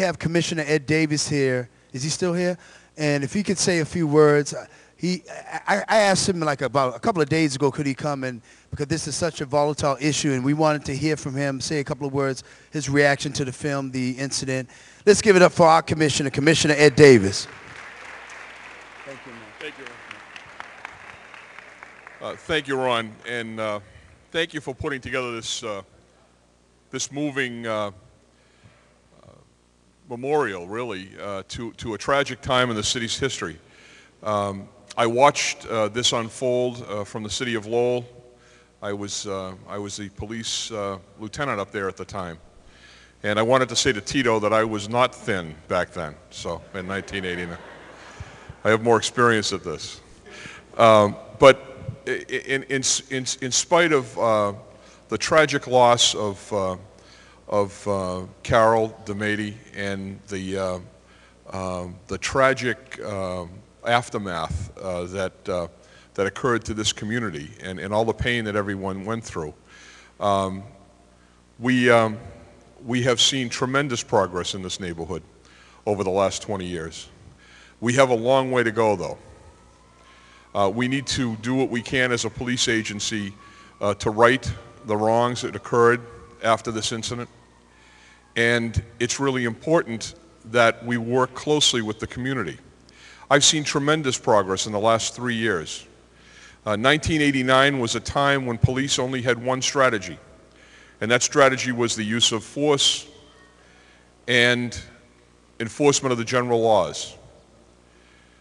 have Commissioner Ed Davis here. Is he still here? And if he could say a few words. I asked him like about a couple of days ago, could he come in, because this is such a volatile issue, and we wanted to hear from him, say a couple of words, his reaction to the film, the incident. Let's give it up for our commissioner, Commissioner Ed Davis. Thank you, man. Thank you. Thank you, Ron, and thank you for putting together this this moving memorial, really, to a tragic time in the city's history. I watched this unfold from the city of Lowell. I was the police lieutenant up there at the time, and I wanted to say to Tito that I was not thin back then. So in 1989, I have more experience at this. But in spite of the tragic loss of Carol DeMady and the tragic aftermath that occurred to this community and all the pain that everyone went through, we have seen tremendous progress in this neighborhood over the last 20 years. We have a long way to go, though. We need to do what we can as a police agency to right the wrongs that occurred after this incident. And it's really important that we work closely with the community. I've seen tremendous progress in the last 3 years. 1989 was a time when police only had one strategy, and that strategy was the use of force and enforcement of the general laws.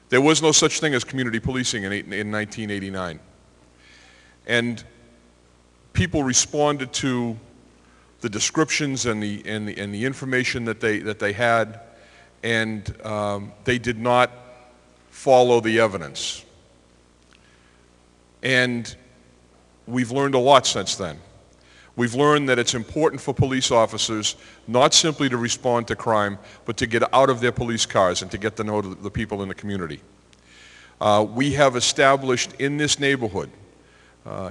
There was no such thing as community policing in 1989. And people responded to the descriptions and the information that they had, and they did not follow the evidence. And we've learned a lot since then. We've learned that it's important for police officers not simply to respond to crime, but to get out of their police cars and to get to know the people in the community. We have established in this neighborhood,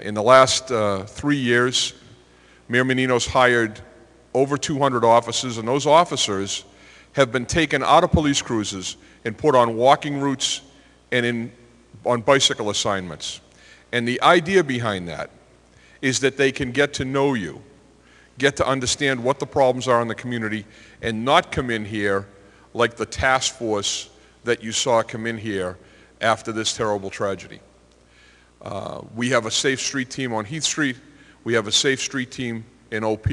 in the last 3 years, Mayor Menino's hired over 200 officers, and those officers have been taken out of police cruisers and put on walking routes and on bicycle assignments. And the idea behind that is that they can get to know you, get to understand what the problems are in the community, and not come in here like the task force that you saw come in here after this terrible tragedy. We have a safe street team on Heath Street. We have a safe street team in OP,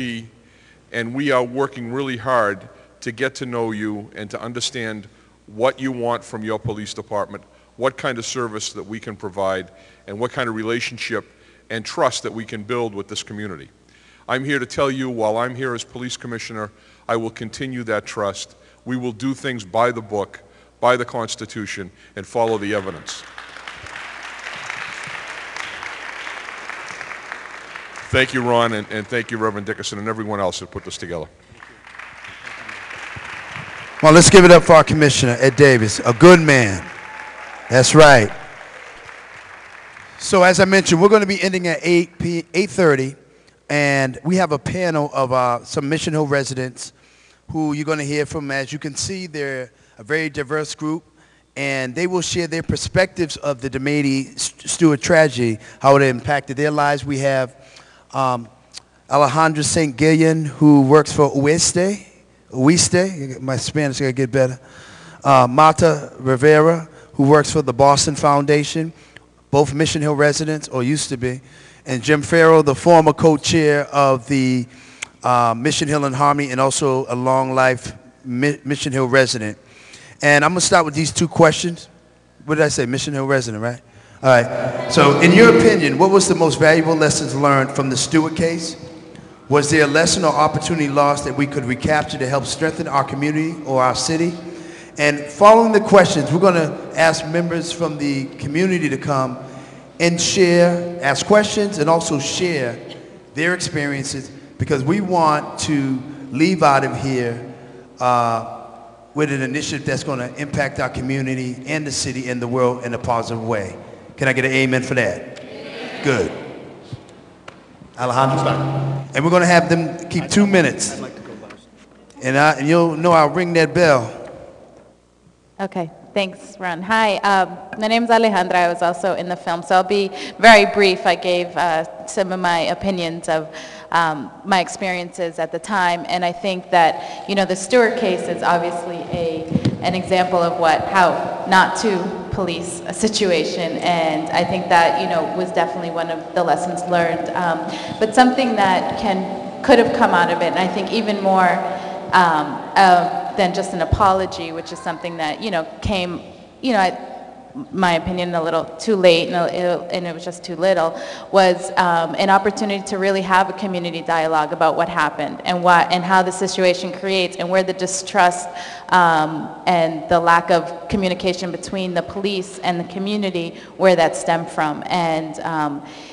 and we are working really hard to get to know you and to understand what you want from your police department, what kind of service that we can provide, and what kind of relationship and trust that we can build with this community. I'm here to tell you, while I'm here as police commissioner, I will continue that trust. We will do things by the book, by the Constitution, and follow the evidence. Thank you, Ron, and thank you, Reverend Dickerson, and everyone else who put this together. Well, let's give it up for our commissioner, Ed Davis, a good man. That's right. So as I mentioned, we're going to be ending at 8:30, and we have a panel of some Mission Hill residents who you're going to hear from. As you can see, they're a very diverse group, and they will share their perspectives of the DeMady Stewart tragedy, how it impacted their lives. We have Alejandra St. Gillian, who works for Uiste, my Spanish gotta get better. Marta Rivera, who works for the Boston Foundation, both Mission Hill residents, or used to be, and Jim Farrell, the former co-chair of the Mission Hill and Harmony, and also a long life Mission Hill resident. And I'm gonna start with these two questions. What did I say? Mission Hill resident, right? All right. So in your opinion, what was the most valuable lessons learned from the Stewart case? Was there a lesson or opportunity lost that we could recapture to help strengthen our community or our city? And following the questions, we're going to ask members from the community to come and share, ask questions, and also share their experiences, because we want to leave out of here with an initiative that's going to impact our community and the city and the world in a positive way. Can I get an amen for that? Amen. Good. Alejandro, and we're going to have them keep 2 minutes. And you'll know I'll ring that bell. Okay, thanks, Ron. Hi, my name's Alejandra. I was also in the film, so I'll be very brief. I gave some of my opinions of my experiences at the time, and I think that, you know, the Stewart case is obviously an example of how not to police a situation, and I think that, you know, was definitely one of the lessons learned. But something that could have come out of it, and I think even more than just an apology, which is something that, you know, came, you know, my opinion, a little too late, and it was just too little, was an opportunity to really have a community dialogue about what happened and how the situation creates and where the distrust and the lack of communication between the police and the community, where that stemmed from. And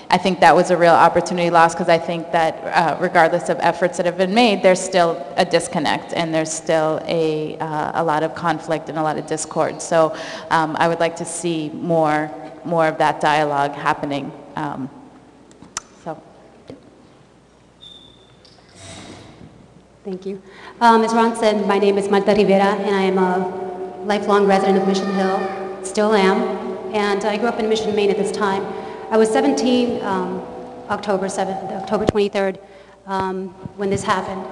I think that was a real opportunity lost, because I think that regardless of efforts that have been made, there's still a disconnect, and there's still a lot of conflict and a lot of discord. So I would like to see more of that dialogue happening. So. Thank you. As Ron said, my name is Marta Rivera, and I am a lifelong resident of Mission Hill, still am, and I grew up in Mission, Maine at this time. I was 17 October 23rd when this happened,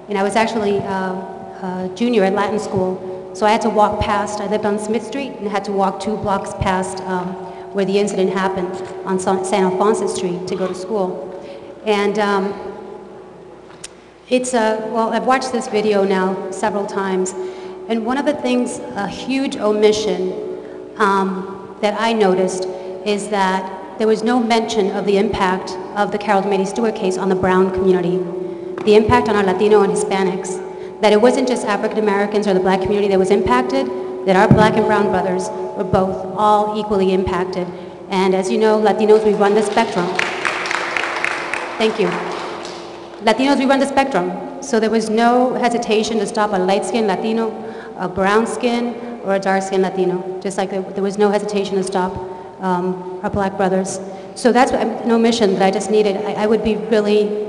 and I was actually a junior at Latin school, so I had to walk past. I lived on Smith Street and had to walk 2 blocks past where the incident happened on San Alfonso Street to go to school. And well, I've watched this video now several times, and one of the things, a huge omission that I noticed, is that there was no mention of the impact of the Carol Dominguez Stewart case on the Brown community, the impact on our Latino and Hispanics, that it wasn't just African Americans or the Black community that was impacted, that our Black and Brown brothers were both all equally impacted. And as you know, Latinos, we run the spectrum. Thank you. Latinos, we run the spectrum. So there was no hesitation to stop a light-skinned Latino, a brown-skinned, or a dark-skinned Latino, just like there was no hesitation to stop our Black brothers. So that's an omission that I just needed. I would be really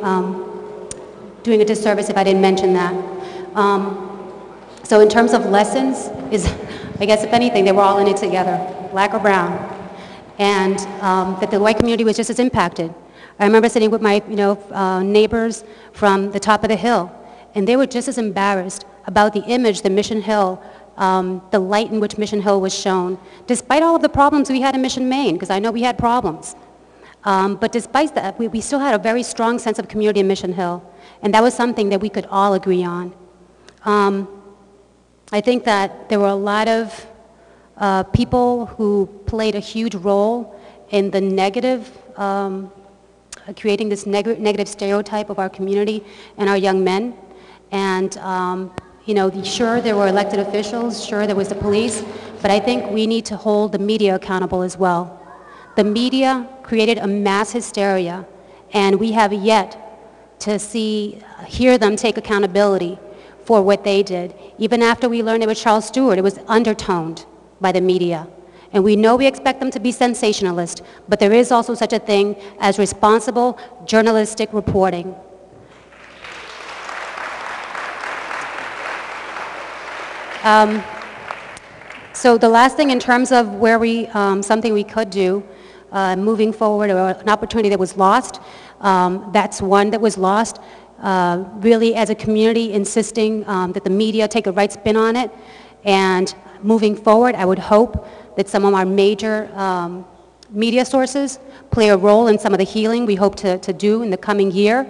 doing a disservice if I didn't mention that. So in terms of lessons, I guess if anything, they were all in it together, Black or brown, and that the white community was just as impacted. I remember sitting with my neighbors from the top of the hill, and they were just as embarrassed about the image that Mission Hill, the light in which Mission Hill was shown, despite all of the problems we had in Mission, Maine, because I know we had problems. But despite that, we still had a very strong sense of community in Mission Hill, and that was something that we could all agree on. I think that there were a lot of people who played a huge role in the negative, creating this negative stereotype of our community and our young men. And sure, there were elected officials, sure, there was the police, but I think we need to hold the media accountable as well. The media created a mass hysteria, and we have yet to hear them take accountability for what they did. Even after we learned it was Charles Stewart, it was undertoned by the media. And we know we expect them to be sensationalist, but there is also such a thing as responsible journalistic reporting. So the last thing in terms of where something we could do moving forward, or an opportunity that was lost, that's one that was lost. Really, as a community, insisting that the media take a right spin on it. And moving forward, I would hope that some of our major media sources play a role in some of the healing we hope to do in the coming year.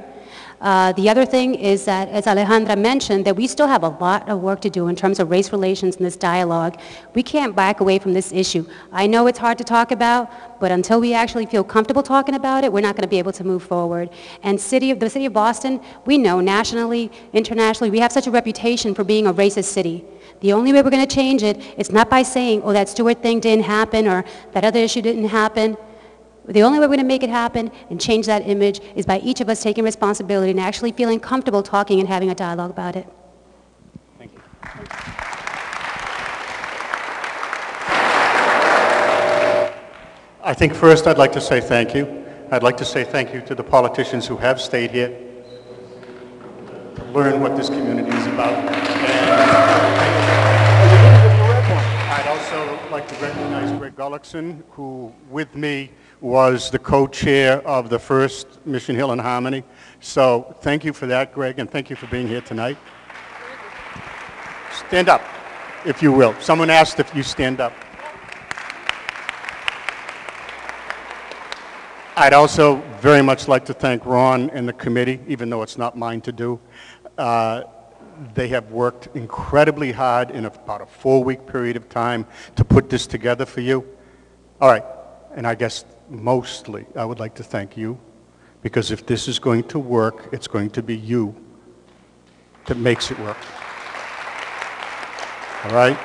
The other thing is that, as Alejandra mentioned, that we still have a lot of work to do in terms of race relations in this dialogue. We can't back away from this issue. I know it's hard to talk about, but until we actually feel comfortable talking about it, we're not going to be able to move forward. And the city of Boston, we know nationally, internationally, we have such a reputation for being a racist city. The only way we're going to change it is not by saying, oh, that Stewart thing didn't happen, or that other issue didn't happen. The only way we're going to make it happen and change that image is by each of us taking responsibility and actually feeling comfortable talking and having a dialogue about it. Thank you. I think first I'd like to say thank you. I'd like to say thank you to the politicians who have stayed here. learn what this community is about. And I'd also like to recognize Greg Gullickson, who with me was the co-chair of the first Mission Hill in Harmony. So thank you for that, Greg, and thank you for being here tonight. Stand up, if you will. Someone asked if you stand up. I'd also very much like to thank Ron and the committee, even though it's not mine to do. They have worked incredibly hard in about a 4-week period of time to put this together for you. All right, and I guess mostly I would like to thank you, because if this is going to work, it's going to be you that makes it work. All right?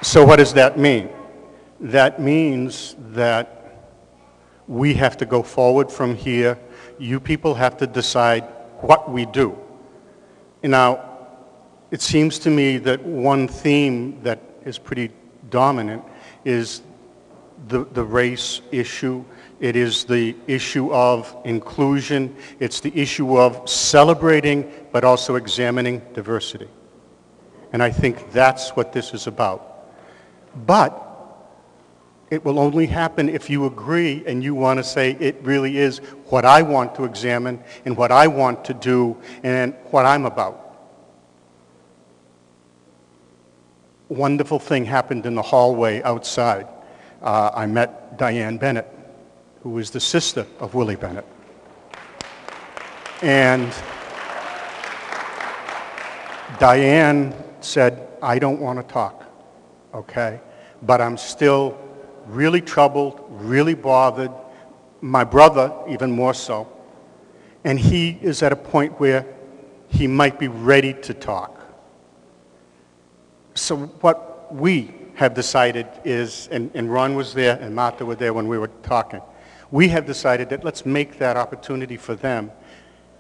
So what does that mean? That means that we have to go forward from here. You people have to decide what we do. And now, it seems to me that one theme that is pretty dominant is the race issue. It is the issue of inclusion. It's the issue of celebrating, but also examining diversity. And I think that's what this is about. But it will only happen if you agree and you want to say it really is what I want to examine and what I want to do and what I'm about. Wonderful thing happened in the hallway outside. I met Diane Bennett, who was the sister of Willie Bennett. And Diane said, I don't want to talk, okay? But I'm still really troubled, really bothered, my brother even more so, and he is at a point where he might be ready to talk. So what we have decided is, and Ron was there and Martha were there when we were talking, we have decided that let's make that opportunity for them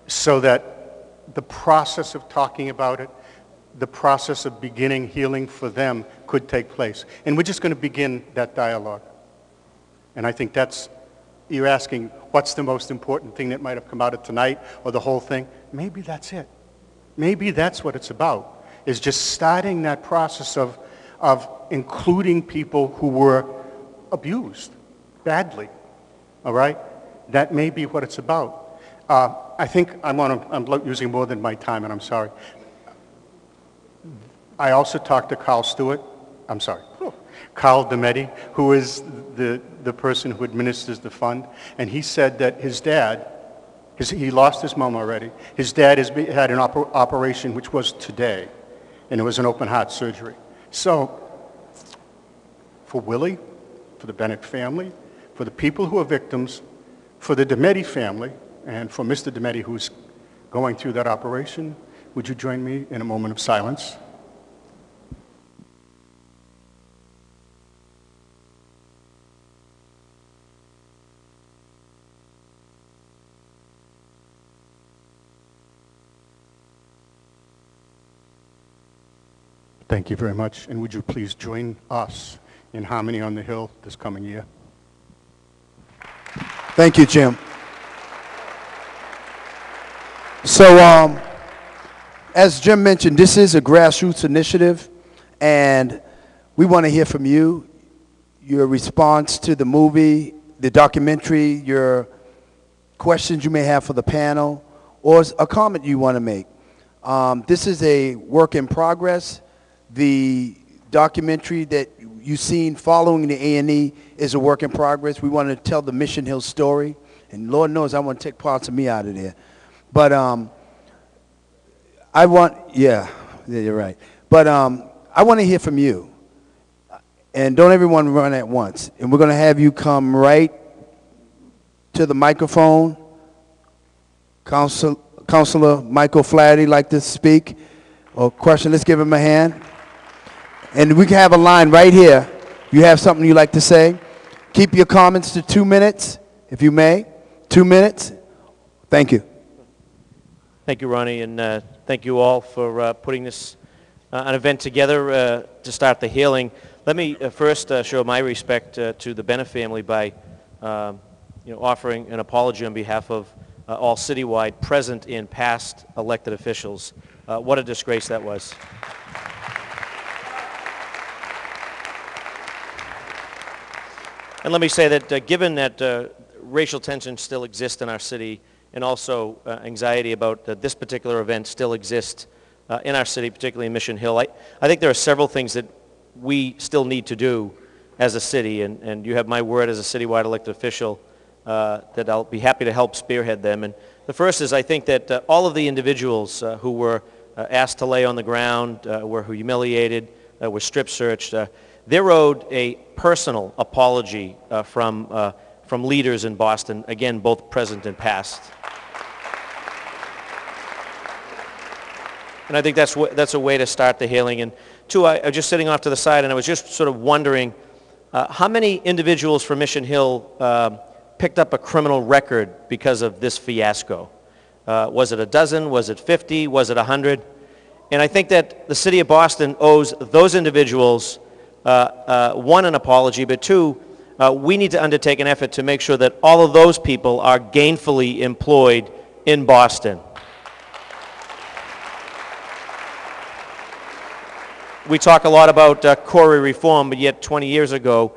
so that the process of talking about it, the process of beginning healing for them could take place. And we're just going to begin that dialogue. And I think that's, you're asking what's the most important thing that might have come out of tonight or the whole thing? Maybe that's it. Maybe that's what it's about, is just starting that process of including people who were abused badly, all right? That may be what it's about. I think I'm using more than my time, and I'm sorry. I also talked to Carl Demetti, who is the person who administers the fund, and he said that his dad, he lost his mom already, his dad had an operation which was today, and it was an open heart surgery. So, for Willie, for the Bennett family, for the people who are victims, for the Demetti family, and for Mr. Demetti who's going through that operation, would you join me in a moment of silence? Thank you very much, and would you please join us in Harmony on the Hill this coming year? Thank you, Jim. So, as Jim mentioned, this is a grassroots initiative, and we want to hear from you, your response to the movie, the documentary, your questions you may have for the panel, or a comment you want to make. This is a work in progress. The documentary that you've seen following the A&E is a work in progress. We want to tell the Mission Hill story, and Lord knows I want to take parts of me out of there. But yeah, you're right. But I want to hear from you. And don't everyone run at once. And we're going to have you come right to the microphone. Councilor Michael Flaherty like to speak or question. Let's give him a hand. And we can have a line right here. You have something you'd like to say? Keep your comments to 2 minutes, if you may. 2 minutes. Thank you. Thank you, Ronnie, and thank you all for putting this an event together to start the healing. Let me first show my respect to the Bennett family by offering an apology on behalf of all citywide, present and past elected officials. What a disgrace that was. And let me say that given that racial tension still exists in our city, and also anxiety about this particular event still exists in our city, particularly in Mission Hill, I think there are several things that we still need to do as a city, and you have my word as a citywide elected official that I'll be happy to help spearhead them. And the first is I think that all of the individuals who were asked to lay on the ground, were humiliated, were strip searched, they're owed a personal apology from leaders in Boston, again, both present and past. And I think that's a way to start the healing. And two, I was just sitting off to the side, and I was just sort of wondering how many individuals from Mission Hill picked up a criminal record because of this fiasco? Was it a dozen? Was it 50? Was it 100? And I think that the city of Boston owes those individuals, one, an apology, but two, we need to undertake an effort to make sure that all of those people are gainfully employed in Boston. We talk a lot about Corey reform, but yet 20 years ago,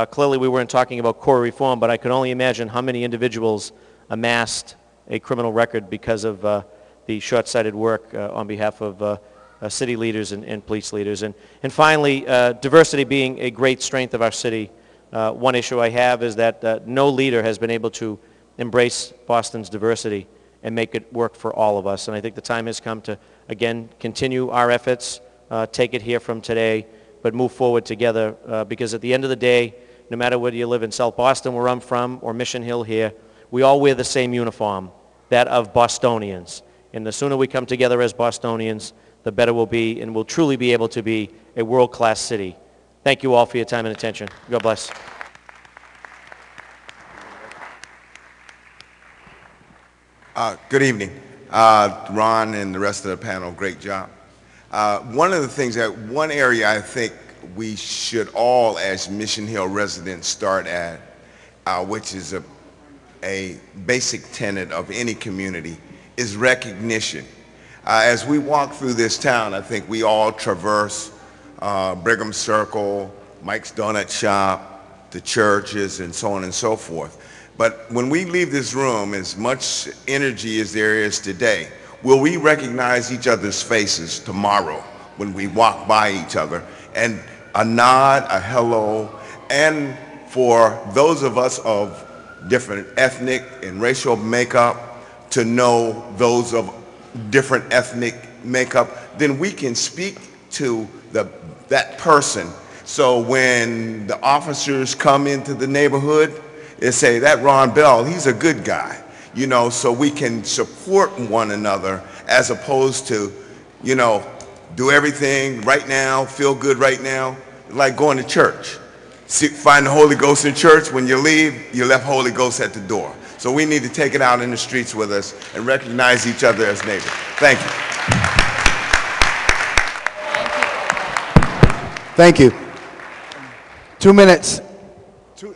clearly we weren't talking about Corey reform, but I can only imagine how many individuals amassed a criminal record because of the short-sighted work on behalf of city leaders and police leaders. And finally, diversity being a great strength of our city. One issue I have is that no leader has been able to embrace Boston's diversity and make it work for all of us. And I think the time has come to, again, continue our efforts, take it here from today, but move forward together because at the end of the day, no matter whether you live in South Boston, where I'm from, or Mission Hill here, we all wear the same uniform, that of Bostonians. And the sooner we come together as Bostonians, the better we'll be, and we'll truly be able to be a world-class city. Thank you all for your time and attention. God bless. Good evening. Ron and the rest of the panel, great job. One of the things one area I think we should all as Mission Hill residents start at, which is a basic tenet of any community, is recognition. As we walk through this town, I think we all traverse Brigham Circle, Mike's Donut Shop, the churches, and so on and so forth. But when we leave this room, as much energy as there is today, will we recognize each other's faces tomorrow when we walk by each other? And a nod, a hello, and for those of us of different ethnic and racial makeup to know those of different ethnic makeup, then we can speak to that person. So when the officers come into the neighborhood, they say, that Ron Bell, he's a good guy. You know, so we can support one another as opposed to, you know, do everything right now, feel good right now, like going to church. Find the Holy Ghost in church. When you leave, you left Holy Ghost at the door. So we need to take it out in the streets with us and recognize each other as neighbors. Thank you. Thank you. 2 minutes.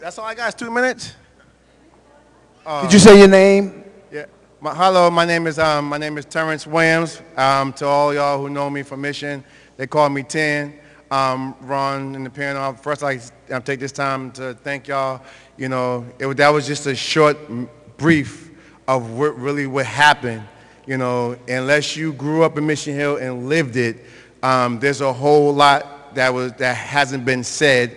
That's all I got is 2 minutes? Did you say your name? Yeah. Hello, my name is Terrence Williams. To all y'all who know me from Mission, they call me 10. Ron and the panel. First, I take this time to thank y'all. You know, that was just a short brief of what happened. You know, unless you grew up in Mission Hill and lived it, there's a whole lot that hasn't been said.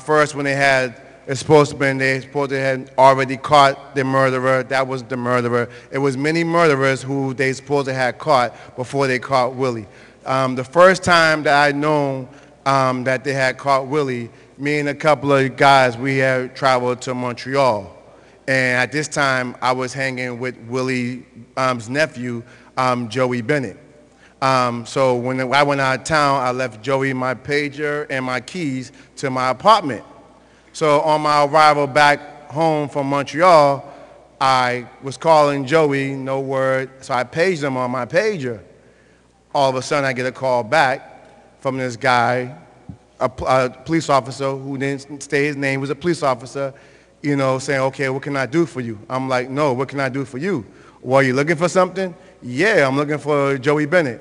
First, when they supposed to have already caught the murderer. That was the murderer. It was many murderers who they supposed to have caught before they caught Willie. The first time that I known that they had caught Willie, me and a couple of guys, we had traveled to Montreal. And at this time, I was hanging with Willie's nephew, Joey Bennett. So when I went out of town, I left Joey my pager and my keys to my apartment. So on my arrival back home from Montreal, I was calling Joey, no word, so I paged him on my pager. All of a sudden, I get a call back from this guy, a police officer who didn't state his name, was a police officer. you know, saying, okay, what can I do for you? I'm like, no, what can I do for you? Well, you looking for something? Yeah, I'm looking for Joey Bennett.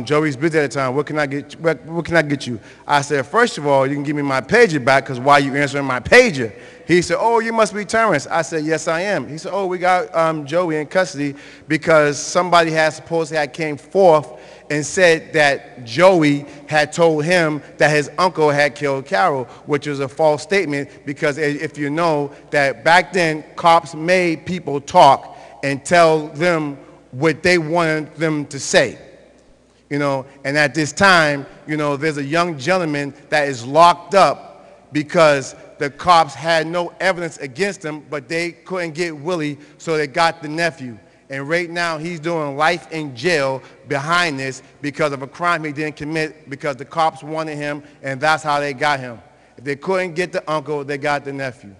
Joey's busy at the time. What can I get you? I said, first of all, you can give me my pager back, because why are you answering my pager? He said, oh, you must be Terrence. I said, yes, I am. He said, oh, we got Joey in custody because somebody supposedly had came forth and said that Joey had told him that his uncle had killed Carol, which was a false statement, because if you know that back then, cops made people talk and tell them what they wanted them to say. You know, and at this time, you know, there's a young gentleman that is locked up because the cops had no evidence against him, but they couldn't get Willie, so they got the nephew. And right now, he's doing life in jail behind this because of a crime he didn't commit, because the cops wanted him, and that's how they got him. If they couldn't get the uncle, they got the nephew.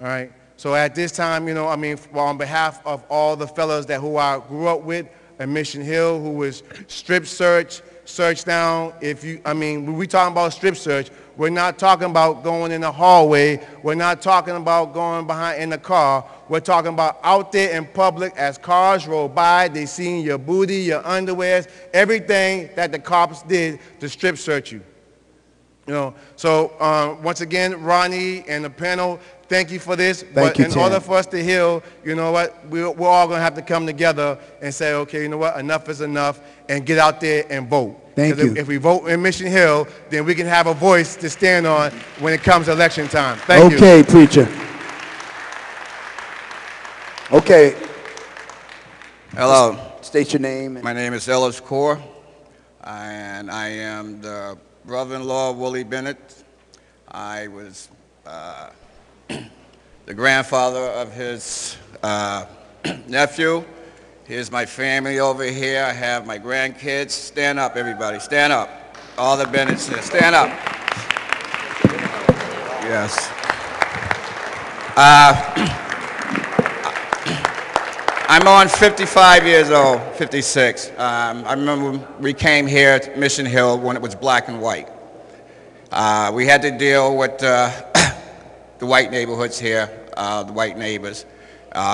All right? So at this time, you know, I mean, on behalf of all the fellas who I grew up with, in Mission Hill, who was strip search down. When we talking about strip search, we're not talking about going in the hallway. We're not talking about going behind in the car. We're talking about out there in public as cars roll by, they seen your booty, your underwears, everything that the cops did to strip search you. You know, so once again, Ronnie and the panel, thank you for this. Thank you, in Tim. order for us to heal, you know what, we're all going to have to come together and say, okay, you know what, enough is enough, and get out there and vote. Thank you. If we vote in Mission Hill, then we can have a voice to stand on when it comes to election time. Thank you. Okay, preacher. Okay. Hello, State your name. my name is Ellis Kaur, and I am the brother-in-law of Willie Bennett. I was the grandfather of his nephew. Here's my family over here. I have my grandkids. Stand up, everybody. Stand up. All the Bennetts here. Stand up. Yes. I'm on 55 years old, 56. I remember we came here to Mission Hill when it was black and white. We had to deal with the white neighborhoods here, the white neighbors.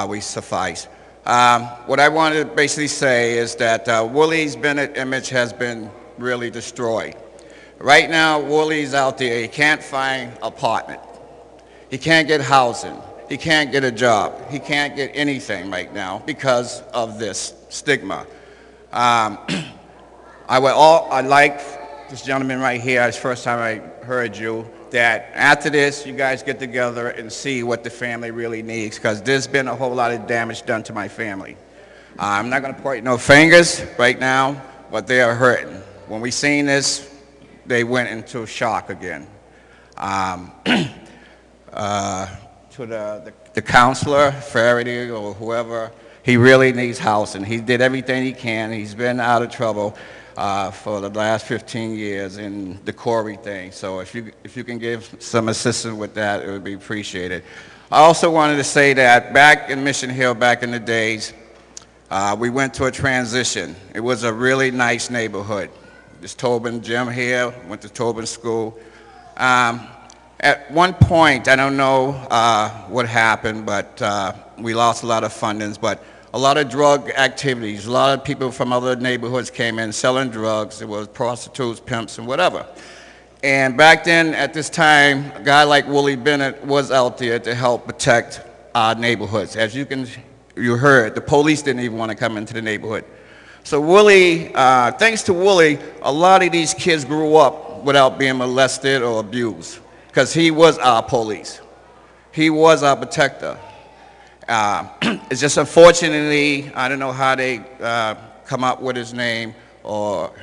We suffice. What I want to basically say is that Willie's Bennett image has been really destroyed. Right now, Willie's out there. He can't find an apartment. He can't get housing. He can't get a job. He can't get anything right now because of this stigma. I like this gentleman right here. It's the first time I heard you. That after this, you guys get together and see what the family really needs, because there's been a whole lot of damage done to my family. I'm not going to point no fingers right now, but they are hurting. When we seen this, they went into shock again. To the counselor, Faraday, or whoever, he really needs housing. He did everything he can. He's been out of trouble for the last 15 years in the Corey thing. So if you can give some assistance with that, it would be appreciated. I also wanted to say that back in Mission Hill, back in the days, we went to a transition. It was a really nice neighborhood. This Tobin Jim here, went to Tobin School. At one point, I don't know what happened, but we lost a lot of fundings, but a lot of drug activities, a lot of people from other neighborhoods came in selling drugs. It was prostitutes, pimps, and whatever. And back then, at this time, a guy like Willie Bennett was out there to help protect our neighborhoods. As you heard, the police didn't even want to come into the neighborhood. So Willie, thanks to Willie, a lot of these kids grew up without being molested or abused, because he was our police. He was our protector. It's just unfortunately, I don't know how they come up with his name or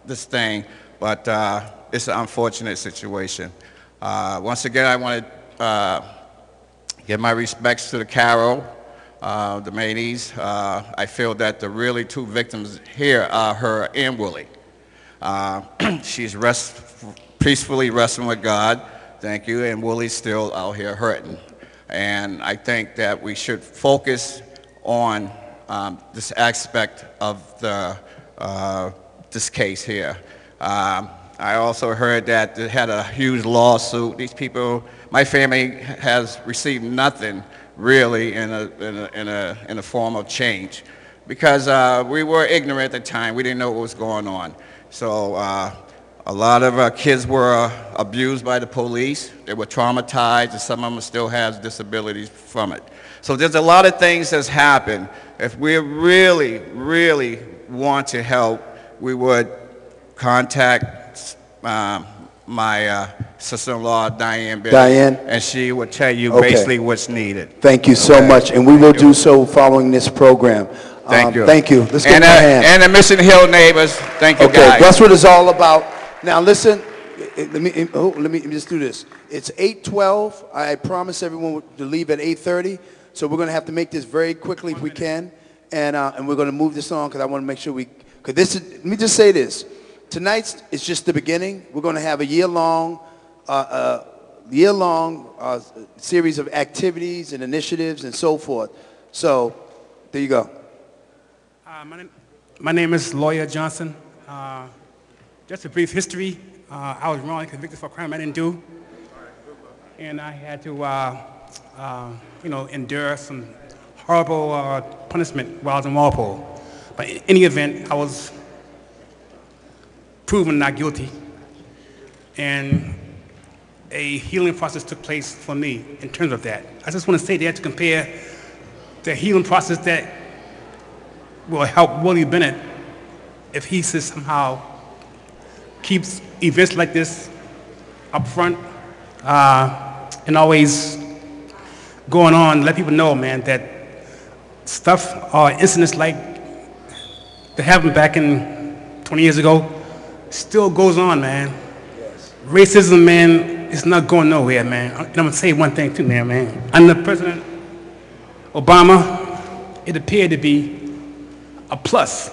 this thing, but it's an unfortunate situation. Once again, I want to give my respects to the Carol, the Maneys. I feel that the really two victims here are her and Willie. She's peacefully wrestling with God, thank you, and Willie's still out here hurting. And I think that we should focus on this aspect of this case here. I also heard that they had a huge lawsuit. These people, my family has received nothing really in a form of change because we were ignorant at the time. We didn't know what was going on. So a lot of our kids were abused by the police. They were traumatized, and some of them still have disabilities from it. So there's a lot of things that's happened. If we really, really want to help, we would contact my sister-in-law, Diane Bennett, Diane? and she would tell you Okay. basically what's needed. Thank you so Okay. much, and we will do so following this program. Thank you. Thank you. Let's give And, them a hand. and the Mission Hill neighbors, thank you Okay, guys. that's what it's all about. Now listen, let me just do this. It's 8:12. I promised everyone to leave at 8:30, so we're going to have to make this very quickly if we can, and we're going to move this on because I want to make sure we. Because this is. Let me just say this. Tonight's is just the beginning. We're going to have a year-long series of activities and initiatives and so forth. So there you go. My name is Lawyer Johnson. Just a brief history. I was wrongly convicted for a crime I didn't do, and I had to, endure some horrible punishment while I was in Walpole. But in any event, I was proven not guilty, and a healing process took place for me in terms of that. I just want to say that to compare the healing process that will help Willie Bennett if he somehow keeps events like this up front and always going on, let people know, man, that stuff or incidents like that happened back in 20 years ago still goes on, man. Yes. Racism, man, is not going nowhere, man. And I'm gonna say one thing too, man. Under President Obama, it appeared to be a plus.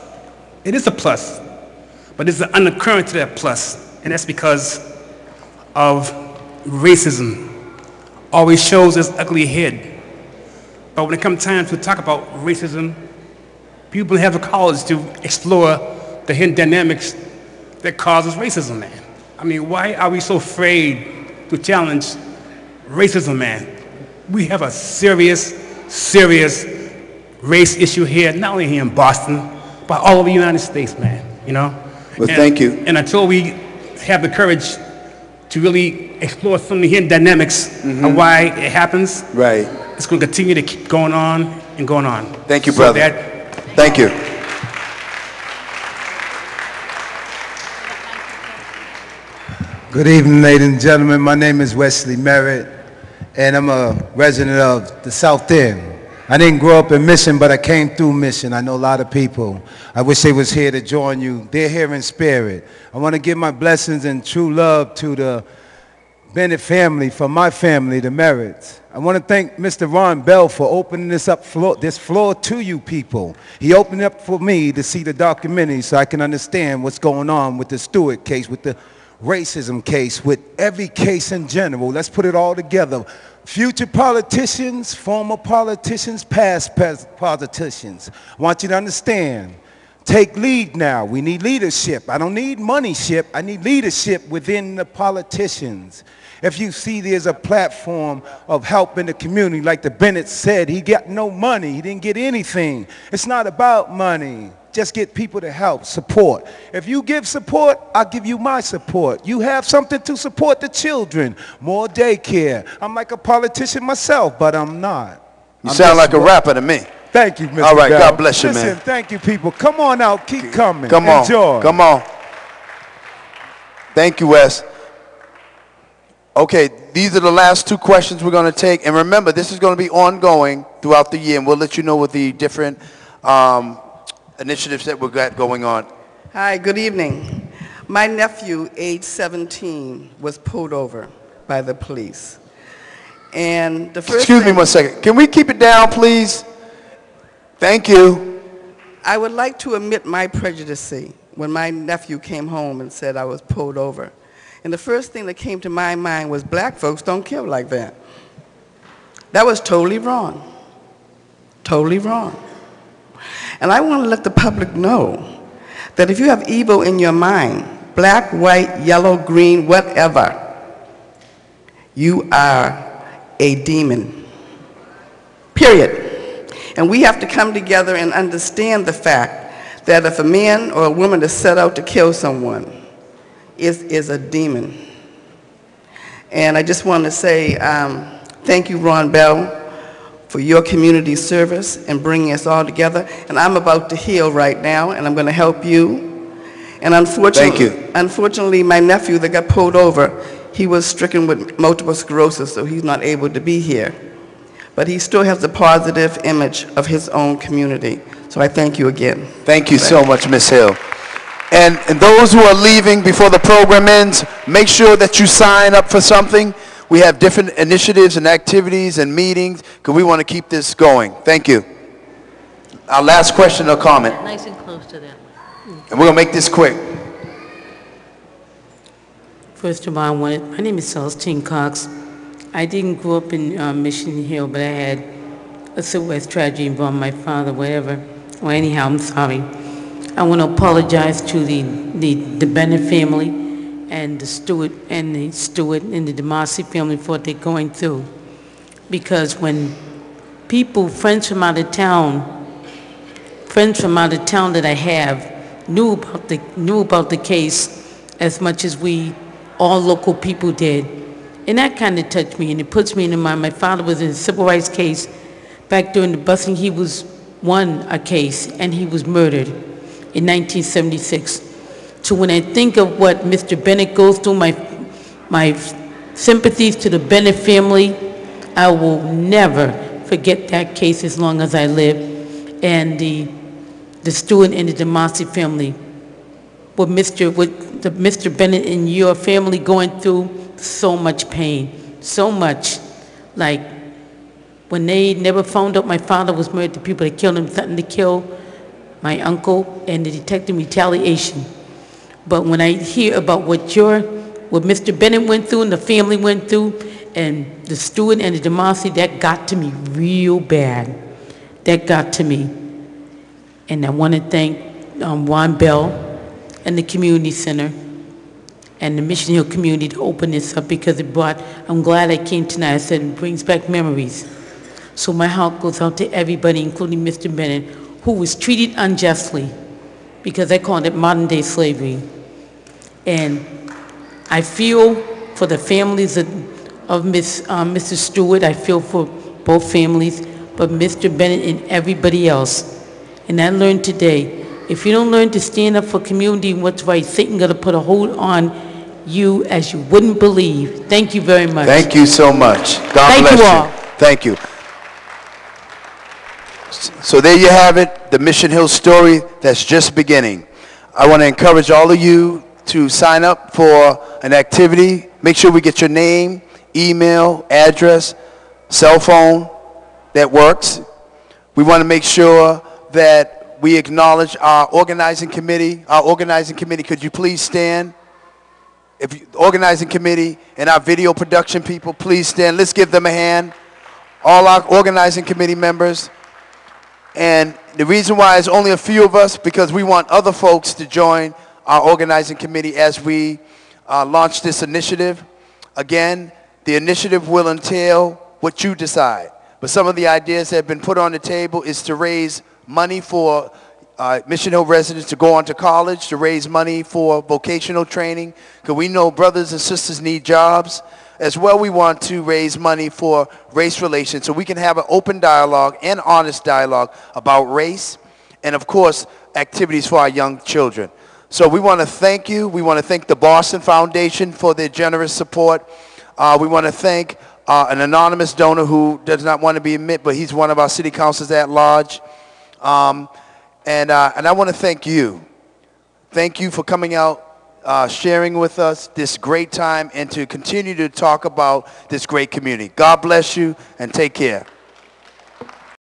It is a plus, but there's an undercurrent to that plus, and that's because of racism. Always shows its ugly head. But when it comes time to talk about racism, people have the college to explore the hidden dynamics that causes racism, man. I mean, why are we so afraid to challenge racism, man? We have a serious, serious race issue here, not only here in Boston, but all over the United States, man, you know? Well, thank you. And until we have the courage to really explore some of the hidden dynamics of why it happens, Right. it's going to continue to keep going on and going on. Thank you, So brother. Thank you. Good evening, ladies and gentlemen. My name is Wesley Merritt, and I'm a resident of the South End. I didn't grow up in Mission, but I came through Mission. I know a lot of people. I wish they was here to join you. They're here in spirit. I want to give my blessings and true love to the Bennett family, from my family, the Merritts. I want to thank Mr. Ron Bell for opening this floor to you people. He opened it up for me to see the documentary so I can understand what's going on with the Stewart case, with the racism case, with every case in general. Let's put it all together. Future politicians, former politicians, past politicians. I want you to understand. Take lead now. We need leadership. I don't need moneyship. I need leadership within the politicians. If you see there's a platform of help in the community, like the Bennett said, he got no money. He didn't get anything. It's not about money. Just get people to help, support. If you give support, I'll give you my support. You have something to support the children. More daycare. I'm like a politician myself, but I'm not. You sound like a rapper to me. Thank you, Mr. All right, Bell. God bless you, Listen, man. thank you, people. Come on out. Keep coming. Come on. Enjoy. Come on. Thank you, Wes. Okay, these are the last two questions we're going to take. And remember, this is going to be ongoing throughout the year, and we'll let you know what the different initiatives that we've got going on. Hi, good evening. My nephew, age 17, was pulled over by the police. And the first Excuse me 1 second. Can we keep it down, please? Thank you. I would like to admit my prejudice when my nephew came home and said I was pulled over. And the first thing that came to my mind was black folks don't kill like that. That was totally wrong. Totally wrong. And I want to let the public know that if you have evil in your mind, black, white, yellow, green, whatever, you are a demon. Period. And we have to come together and understand the fact that if a man or a woman is set out to kill someone, it is a demon. And I just want to say thank you, Ron Bell, for your community service and bringing us all together. And I'm about to heal right now, and I'm going to help you. And unfortunately, my nephew that got pulled over, he was stricken with multiple sclerosis, so he's not able to be here. But he still has a positive image of his own community. So I thank you again. Thank you so much, Ms. Hill. And those who are leaving before the program ends, make sure that you sign up for something. We have different initiatives and activities and meetings because we want to keep this going. Thank you. Our last question or comment. Nice and close to that. And we're going to make this quick. First of all, my name is Celestine Cox. I didn't grow up in Mission Hill, but I had a civil rights tragedy involving my father, whatever. Well, anyhow, I'm sorry. I want to apologize to the Bennett family and the Stewart and the DeMasi family for what they're going through. Because when people, friends from out of town that I have, knew about the case as much as we all local people did. And that kind of touched me, and it puts me in mind. My father was in a civil rights case back during the busing. He won a case, and he was murdered in 1976. So when I think of what Mr. Bennett goes through, my sympathies to the Bennett family, I will never forget that case as long as I live. And the Stewart and the DeMasi family, what Mr. Bennett and your family going through, so much pain, so much. Like when they never found out my father was murdered, the people that killed him threatened to kill my uncle and the detective retaliation. But when I hear about what Mr. Bennett went through and the family went through, and the Stewart and the DeMasi, that got to me real bad. That got to me. And I want to thank Ron Bell and the Community Center and the Mission Hill community to open this up, because I'm glad I came tonight. I said it brings back memories. So my heart goes out to everybody, including Mr. Bennett, who was treated unjustly, because I call it modern day slavery. And I feel for the families of Mr. Stewart. I feel for both families, but Mr. Bennett and everybody else. And I learned today, if you don't learn to stand up for community and what's right, Satan going to put a hold on you as you wouldn't believe. Thank you very much. Thank you so much. God bless you. All. Thank you. So there you have it, the Mission Hill story that's just beginning. I want to encourage all of you to sign up for an activity. Make sure we get your name, email, address, cell phone that works. We want to make sure that we acknowledge our organizing committee. Our organizing committee, could you please stand? Organizing committee and our video production people, please stand. Let's give them a hand. All our organizing committee members. And the reason why it's only a few of us, because we want other folks to join our organizing committee as we launch this initiative. Again, the initiative will entail what you decide. But some of the ideas that have been put on the table is to raise money for Mission Hill residents to go on to college, to raise money for vocational training, because we know brothers and sisters need jobs. As well, we want to raise money for race relations so we can have an open dialogue and honest dialogue about race, and of course, activities for our young children. So we want to thank you. We want to thank the Boston Foundation for their generous support. We want to thank an anonymous donor who does not want to be admitted, but he's one of our city councilors at large. And I want to thank you. Thank you for coming out, sharing with us this great time, and to continue to talk about this great community. God bless you, and take care.